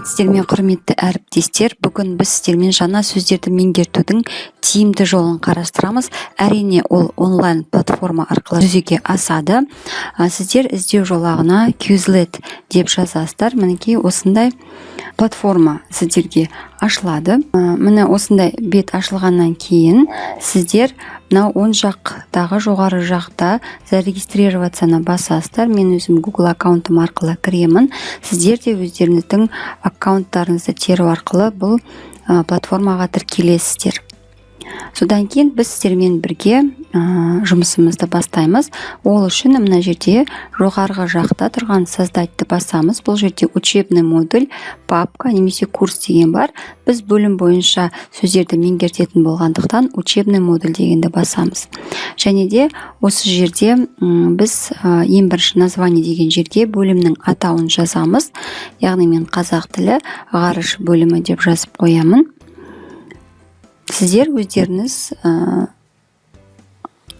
Сәлеметсіздер, құрметті әріптестер. Бүгін біз сіздермен жаңа сөздерді меңгертудің тиімді жолын қарастырамыз. Әрине, ол онлайн платформа арқылы жүзеге асады. Сіздер іздеу жолағына Quizlet деп жазасыздар. Мінекей осындай платформа сіздерге ашылады. Міне осындай бет ашылғаннан кейін сіздер мынау оң жақтағы жоғары жақта зарегистрироваться басасыздар. Мен өзім Google аккаунтым арқылы кіремін. Сіздер де өздеріңіздің аккаунттарыңызды теру арқылы бұл платформаға тіркелесіздер. Содан кейін біз сіздермен бірге жұмысымызды бастаймыз. Ол үшін мына жерде жоғарғы жақта тұрған создатьты басамыз. Бұл жерде учебный модуль, папка немесе курс деген бар. Біз бөлім бойынша сөздерді меңгертетін болғандықтан учебный модуль дегенді басамыз. Және де осы жерде біз ең бірінші название деген жерге бөлімнің атауын жазамыз. Яғни мен қазақ тілі ғарыш бөлімі деп жазып қоямын. Сіздер өздеріңіз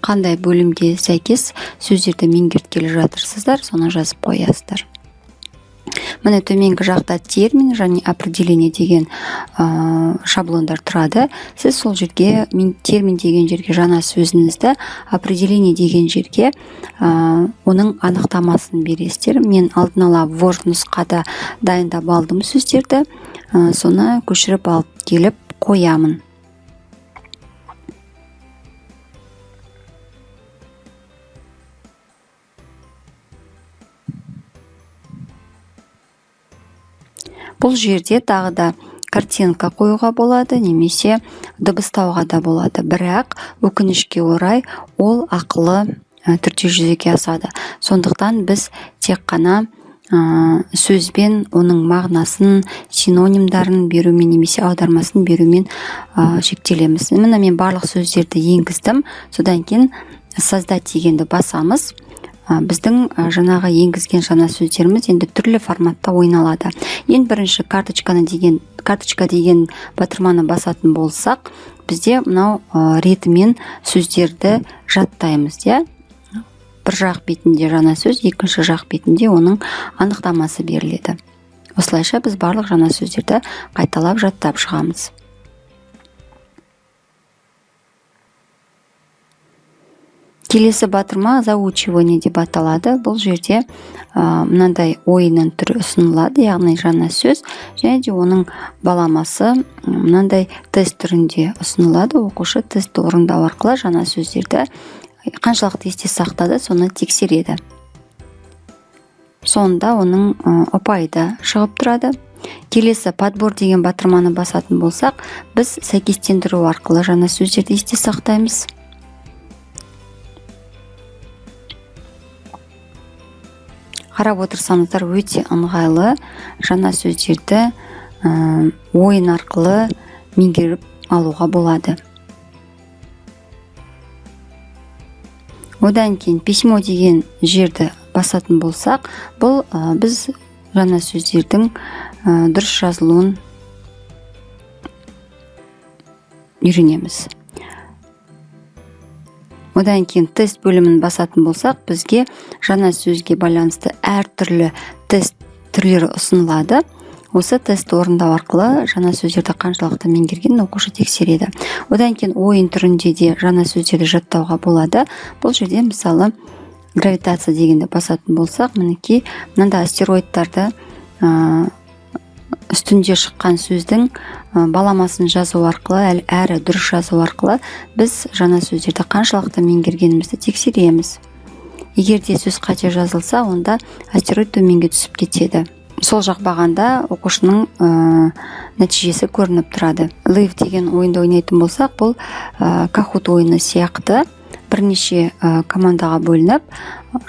қандай бөлімге сәйкес сөздерді меңгерткелі жатырсыздар, соны жазып қоясыздар. Міне төменгі жақта термин және определение деген шаблондар тұрады. Сіз сол жерге термин деген жерге жаңа сөзіңізді, определение деген жерге оның анықтамасын бересіздер. Мен алдын ала Word нұсқада дайындап алдым сөздерді, соны көшіріп алып келіп қоямын. Бұл жерде тағы да картинка қоюға болады, немесе дыбыстауға да болады. Бірақ өкінішке орай ол ақылы түрде жүзеге асады. Сондықтан біз тек қана сөзбен оның мағынасын, синонимдарын берумен немесе аудармасын берумен шектелеміз. Міне мен барлық сөздерді енгіздім. Содан кейін создать дегенді басамыз. Біздің жаңағы енгізген жаңа сөздеріміз енді түрлі форматта ойналады. Ең бірінші карточка деген батырманы басатын болсақ, бізде мынау ретімен сөздерді жаттаймыз. Бір жақ бетінде жаңа сөз, екінші жақ бетінде оның анықтамасы беріледі. Осылайша біз барлық жаңа сөздерді қайталап жаттап шығамыз. Келесі батырма заучивание деп аталады. Бұл жерде мынандай ойынның түрі ұсынылады, яғни жаңа сөз, және де оның баламасы мынандай тест түрінде ұсынылады. Оқушы тестті орындау арқылы жаңа сөздерді қаншалықты есте сақтады, соны тексереді. Сонда оның ұпайы да шығып тұрады. Келесі подбор деген батырманы басатын болсақ, біз сәйкестендіру арқылы жаңа сөздерді есте сақтаймыз. Қарап отырсаңыздар, өте ыңғайлы, жаңа сөздерді ойын арқылы меңгеріп алуға болады. Одан кейін письмо деген жерді басатын болсақ, бұл біз жаңа сөздердің дұрыс жазылуын үйренеміз. Одан кейін тест бөлімін басатын болсақ, бізге жаңа сөзге байланысты әртүрлі тест түрлері ұсынылады. Осы тестті орындау арқылы жаңа сөздерді қаншалықты меңгерген оқушы тексереді. Одан кейін ойын түрінде де жаңа сөздерді жаттауға болады. Бұл жерде мысалы гравитация дегенді басатын болсақ, мінекей мынандай астероидтарды үстінде шыққан сөздің баламасын жазу арқылы, әрі дұрыс жазу арқылы біз жаңа сөздерді қаншалықты меңгергенімізді тексереміз. Егер де сөз қате жазылса, онда астероид төменге түсіп кетеді. Сол жақ бағанда оқушының нәтижесі көрініп тұрады. Live деген ойынды ойнайтын болсақ, бұл Kahoot ойыны сияқты бірнеше командаға бөлініп,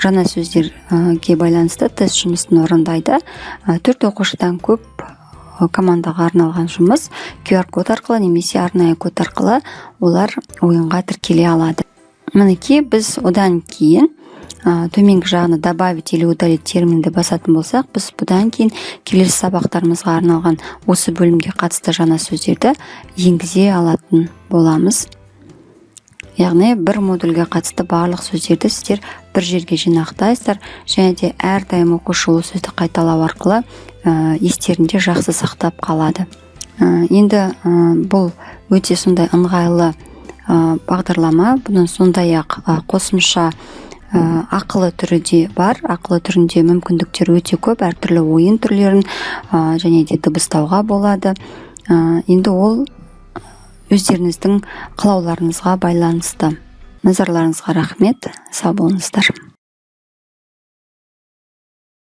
жаңа сөздерге байланысты тест жұмысын орындайды. 4 оқушыдан көп командаға арналған жұмыс QR код арқылы немесе арнайы код арқылы олар ойынға тіркеле алады. Мінекей біз одан кейін төменгі жағына добавить или удалить терминді басатын болсақ, біз бұдан кейін келесі сабақтарымызға арналған осы бөлімге қатысты жаңа сөздерді енгізе алатын боламыз. Яғни бір модульге қатысты барлық сөздерді сіздер бір жерге жинақтайсыздар, және де әрдайым оқушы ол сөзді қайталау арқылы естерінде жақсы сақтап қалады. Енді бұл өте сондай ыңғайлы бағдарлама. Бұның сондай-ақ қосымша ақылы түрі де бар. Ақылы түрінде мүмкіндіктер өте көп, әртүрлі ойын түрлерін және де дыбыстауға болады. Енді ол өздеріңіздің қалауларыңызға байланысты. Назарларыңызға рахмет. Сау болыңыздар.